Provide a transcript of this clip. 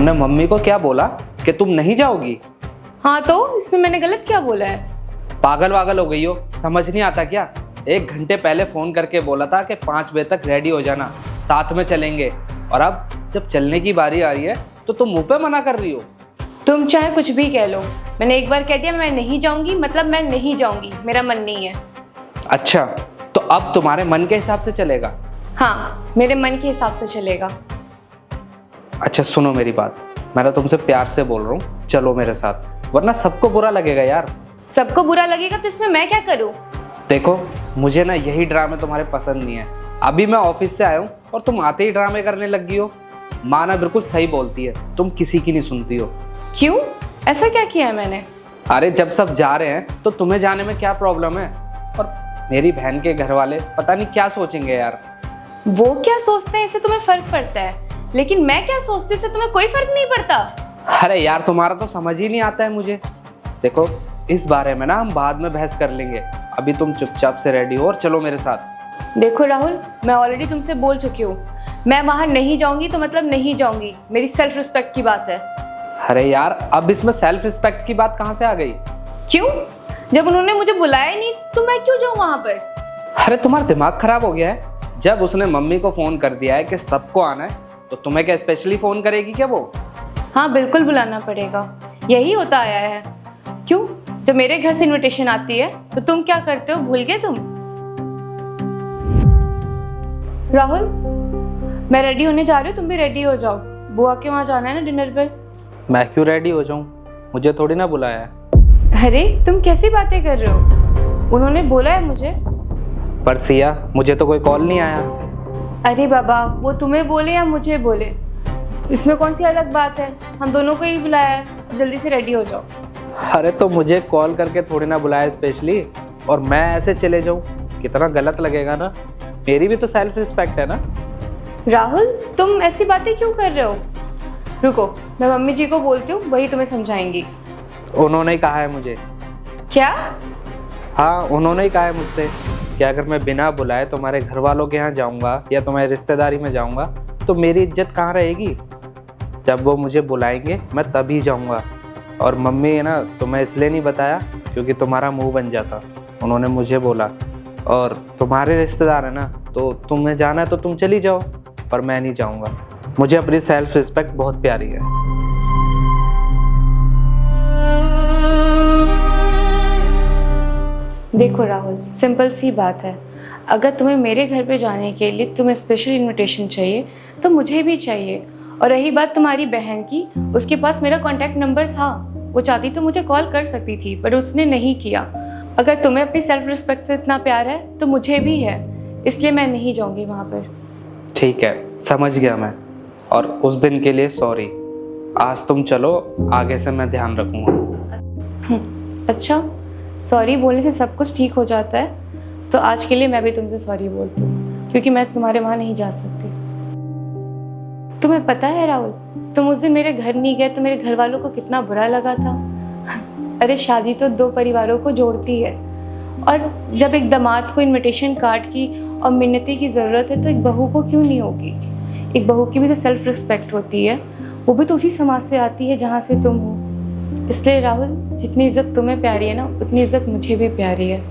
तूने मम्मी को क्या बोला कि तुम नहीं जाओगी? हाँ तो इसमें मैंने गलत क्या बोला है? पागल वागल हो गई हो, समझ नहीं आता क्या? 1 घंटे पहले फोन करके बोला था कि 5 बजे तक रेडी हो जाना, साथ में चलेंगे, और अब जब चलने की बारी आ रही है तो तुम मुंह पे मना कर रही हो। तुम चाहे कुछ भी कह लो, मैंने एक बार कह दिया मैं नहीं जाऊंगी, मतलब मैं नहीं जाऊंगी, मेरा मन नहीं है। अच्छा, तो अब तुम्हारे मन के हिसाब से चलेगा? हाँ, मेरे मन के हिसाब से चलेगा। अच्छा सुनो मेरी बात, मैं तो तुमसे प्यार से बोल रहा हूँ, चलो मेरे साथ, वरना सबको बुरा लगेगा यार। सबको बुरा लगेगा तो इसमें मैं क्या करूँ? देखो, मुझे ना यही ड्रामे तुम्हारे पसंद नहीं है। अभी मैं ऑफिस से आया हूँ और तुम आते ही ड्रामे करने लग गई हो। माँ ना बिल्कुल सही बोलती है, तुम किसी की नहीं सुनती हो। क्यों? ऐसा क्या किया है मैंने? अरे जब सब जा रहे हैं तो तुम्हें जाने में क्या प्रॉब्लम है? और मेरी बहन के घर वाले पता नहीं क्या सोचेंगे यार। वो क्या सोचते हैं इससे तुम्हें फर्क पड़ता है, लेकिन मैं क्या सोचती हूँ इससे तुम्हें कोई फर्क नहीं पड़ता। अरे यार, तुम्हारा तो समझ ही नहीं आता है मुझे। देखो, इस बारे में ना हम बाद में बहस कर लेंगे, अभी तुम चुपचाप से रेडी हो और चलो मेरे साथ। देखो राहुल, मैं ऑलरेडी तुमसे बोल चुकी हूँ, मैं वहां नहीं जाऊंगी तो मतलब नहीं जाऊंगी, मेरी सेल्फ रिस्पेक्ट की बात है। अरे यार, अब इसमें सेल्फ रिस्पेक्ट की बात कहाँ से आ गई? क्यों? जब उन्होंने मुझे बुलाया ही नहीं तो मैं क्यों जाऊं वहां पर? अरे तुम्हारा दिमाग खराब हो गया है? जब उसने मम्मी को फोन कर दिया है कि सबको आना है, तो तुम्हें क्या स्पेशली फोन करेगी क्या वो? हाँ बिल्कुल बुलाना पड़ेगा, यही होता आया है। क्यों? जब मेरे घर से इनविटेशन आती है तो तुम क्या करते हो, भूल गए तुम? राहुल, मैं रेडी होने जा रही हूँ, तुम भी रेडी हो जाओ, बुआ के वहाँ जाना है ना डिनर पर। मैं क्यों रेडी हो जाऊं? मुझे थोड़ी ना बुलाया है। अरे तुम कैसी बातें कर रहे हो? उन्होंने बोला है मुझे। पर सिया, मुझे तो कोई कॉल नहीं आया। अरे बाबा, वो तुम्हें बोले या मुझे बोले, इसमें कौन सी अलग बात है? हम दोनों को ही बुलाया है, जल्दी से रेडी हो जाओ। अरे तो मुझे कॉल करके थोड़ी ना बुलाया स्पेशली, और मैं ऐसे चले जाऊं, कितना गलत लगेगा ना। मेरी भी तो सेल्फ रिस्पेक्ट है ना। राहुल, तुम ऐसी बातें क्यों कर रहे हो? रुको, मैं मम्मी जी को बोलती हूँ, वही तुम्हें समझाएंगी। उन्होंने ही कहा है मुझे। क्या? हाँ, उन्होंने ही कहा है मुझसे कि अगर मैं बिना बुलाए तुम्हारे घर वालों के यहाँ जाऊँगा या तुम्हारी रिश्तेदारी में जाऊँगा तो मेरी इज्जत कहाँ रहेगी। जब वो मुझे बुलाएंगे मैं तभी जाऊँगा। और मम्मी है ना, तुम्हें इसलिए नहीं बताया क्योंकि तुम्हारा मुंह बन जाता। उन्होंने मुझे बोला, और तुम्हारे रिश्तेदार है ना, तो तुम्हें जाना है तो तुम चली जाओ, पर मैं नहीं जाऊँगा। मुझे अपनी सेल्फ रिस्पेक्ट बहुत प्यारी है। देखो राहुल, सिंपल सी बात है, अगर तुम्हें मेरे घर पे जाने के लिए तुम्हें स्पेशल इनविटेशन चाहिए तो मुझे भी चाहिए। और रही बात तुम्हारी बहन की, उसके पास मेरा कांटेक्ट नंबर था, वो चाहती तो मुझे कॉल कर सकती थी, पर उसने नहीं किया। अगर तुम्हें अपनी सेल्फ रिस्पेक्ट से इतना प्यार है तो मुझे भी है, इसलिए मैं नहीं जाऊंगी वहाँ पर। ठीक है, समझ गया मैं, और उस दिन के लिए सॉरी। आज तुम चलो, आगे से मैं ध्यान रखूँगा। अच्छा, सॉरी बोलने से सब कुछ ठीक हो जाता है? तो आज के लिए मैं भी तुमसे सॉरी बोलती हूँ, क्योंकि मैं तुम्हारे वहाँ नहीं जा सकती। तुम्हें पता है राहुल, तुम उस दिन मेरे घर नहीं गए तो मेरे घर वालों को कितना बुरा लगा था। अरे शादी तो 2 परिवारों को जोड़ती है, और जब एक दामाद को इनविटेशन कार्ड की और मिन्नती की ज़रूरत है तो एक बहू को क्यों नहीं होगी? एक बहू की भी तो सेल्फ रिस्पेक्ट होती है, वो भी तो उसी समाज से आती है जहाँ से तुम हो। इसलिए राहुल, जितनी इज्जत तुम्हें प्यारी है ना, उतनी इज्जत मुझे भी प्यारी है।